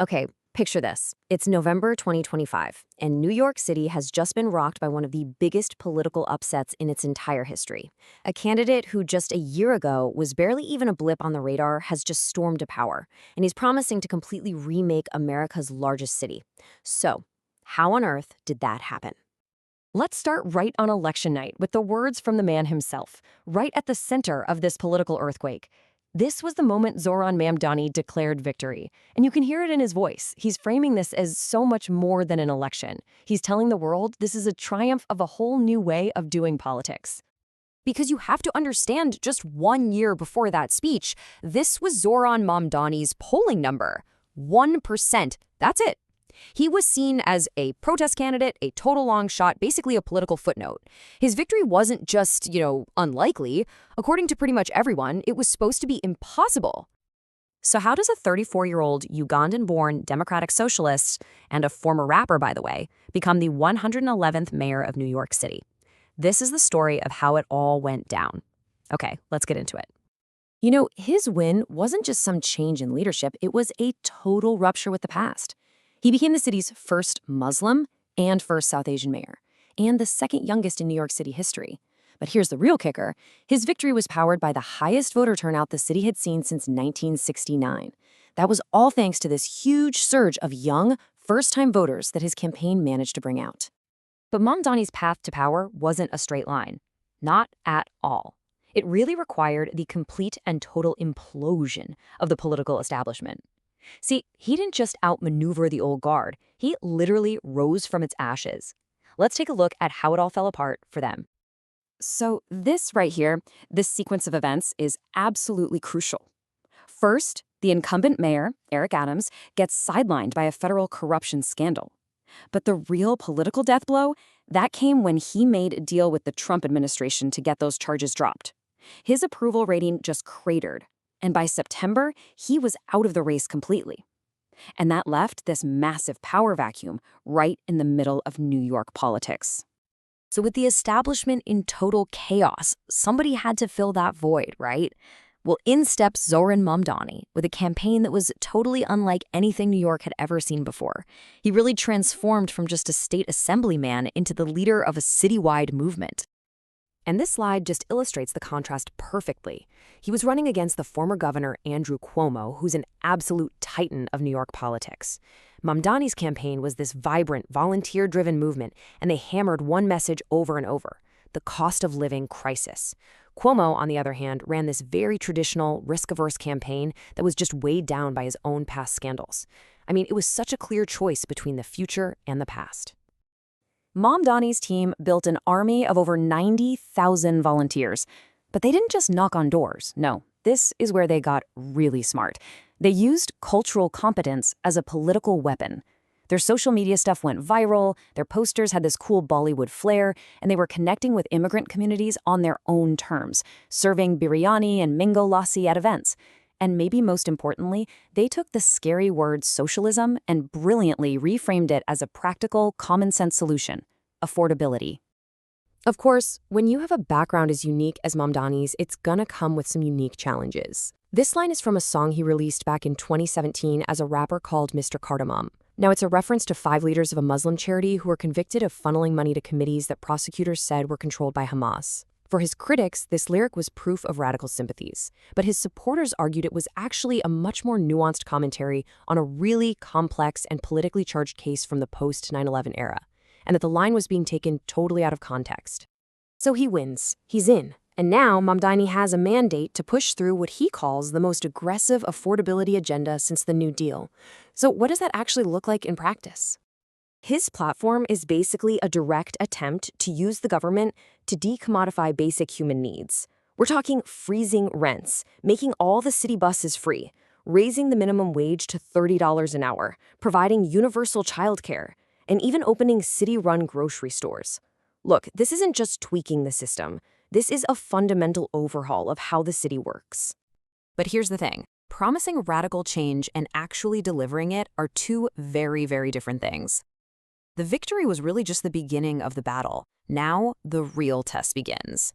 Okay, picture this. It's November 2025, and New York City has just been rocked by one of the biggest political upsets in its entire history. A candidate who just a year ago was barely even a blip on the radar has just stormed to power, and he's promising to completely remake America's largest city. So, how on earth did that happen? Let's start right on election night with the words from the man himself, right at the center of this political earthquake. This was the moment Zohran Mamdani declared victory. And you can hear it in his voice. He's framing this as so much more than an election. He's telling the world this is a triumph of a whole new way of doing politics. Because you have to understand, just 1 year before that speech, this was Zohran Mamdani's polling number. 1%. That's it. He was seen as a protest candidate, a total long shot, basically a political footnote. His victory wasn't just, unlikely. According to pretty much everyone, it was supposed to be impossible. So how does a 34-year-old Ugandan-born Democratic Socialist, and a former rapper, by the way, become the 111th mayor of New York City? This is the story of how it all went down. Okay, let's get into it. His win wasn't just some change in leadership, it was a total rupture with the past. He became the city's first Muslim and first South Asian mayor, and the second youngest in New York City history. But here's the real kicker. His victory was powered by the highest voter turnout the city had seen since 1969. That was all thanks to this huge surge of young, first-time voters that his campaign managed to bring out. But Mamdani's path to power wasn't a straight line. Not at all. It really required the complete and total implosion of the political establishment. See, he didn't just outmaneuver the old guard, he literally rose from its ashes. Let's take a look at how it all fell apart for them. So this right here, this sequence of events is absolutely crucial. First, the incumbent mayor, Eric Adams, gets sidelined by a federal corruption scandal. But the real political death blow, that came when he made a deal with the Trump administration to get those charges dropped. His approval rating just cratered. And by September, he was out of the race completely. And that left this massive power vacuum right in the middle of New York politics. So with the establishment in total chaos, somebody had to fill that void, right? Well, in steps Zohran Mamdani with a campaign that was totally unlike anything New York had ever seen before. He really transformed from just a state assemblyman into the leader of a citywide movement. And this slide just illustrates the contrast perfectly. He was running against the former governor Andrew Cuomo, who's an absolute titan of New York politics. Mamdani's campaign was this vibrant, volunteer-driven movement, and they hammered one message over and over: the cost of living crisis. Cuomo, on the other hand, ran this very traditional, risk-averse campaign that was just weighed down by his own past scandals. I mean, it was such a clear choice between the future and the past. Mamdani's team built an army of over 90,000 volunteers. But they didn't just knock on doors. No, this is where they got really smart. They used cultural competence as a political weapon. Their social media stuff went viral, their posters had this cool Bollywood flair, and they were connecting with immigrant communities on their own terms, serving biryani and mingo lassi at events. And maybe most importantly, they took the scary word socialism and brilliantly reframed it as a practical, common-sense solution: affordability. Of course, when you have a background as unique as Mamdani's, it's gonna come with some unique challenges. This line is from a song he released back in 2017 as a rapper called Mr. Cardamom. Now, it's a reference to 5 leaders of a Muslim charity who were convicted of funneling money to committees that prosecutors said were controlled by Hamas. For his critics, this lyric was proof of radical sympathies, but his supporters argued it was actually a much more nuanced commentary on a really complex and politically charged case from the post-9/11 era, and that the line was being taken totally out of context. So he wins. He's in. And now Mamdani has a mandate to push through what he calls the most aggressive affordability agenda since the New Deal. So what does that actually look like in practice? His platform is basically a direct attempt to use the government to decommodify basic human needs. We're talking freezing rents, making all the city buses free, raising the minimum wage to $30 an hour, providing universal childcare, and even opening city-run grocery stores. Look, this isn't just tweaking the system. This is a fundamental overhaul of how the city works. But here's the thing. Promising radical change and actually delivering it are two very, very different things. The victory was really just the beginning of the battle. Now, the real test begins.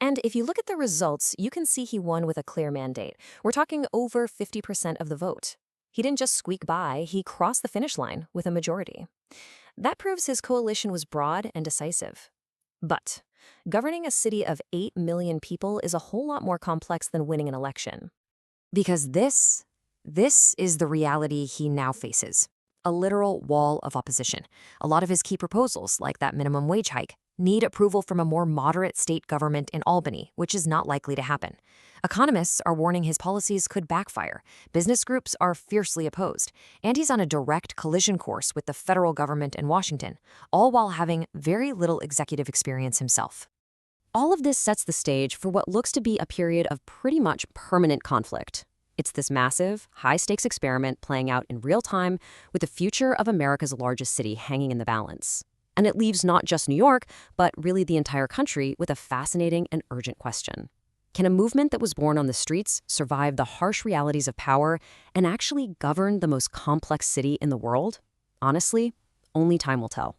And if you look at the results, you can see he won with a clear mandate. We're talking over 50% of the vote. He didn't just squeak by, he crossed the finish line with a majority. That proves his coalition was broad and decisive. But governing a city of 8 million people is a whole lot more complex than winning an election. Because this is the reality he now faces. A literal wall of opposition. A lot of his key proposals, like that minimum wage hike, need approval from a more moderate state government in Albany, which is not likely to happen. Economists are warning his policies could backfire. Business groups are fiercely opposed. And he's on a direct collision course with the federal government in Washington, all while having very little executive experience himself. All of this sets the stage for what looks to be a period of pretty much permanent conflict. It's this massive, high-stakes experiment playing out in real time with the future of America's largest city hanging in the balance. And it leaves not just New York, but really the entire country with a fascinating and urgent question. Can a movement that was born on the streets survive the harsh realities of power and actually govern the most complex city in the world? Honestly, only time will tell.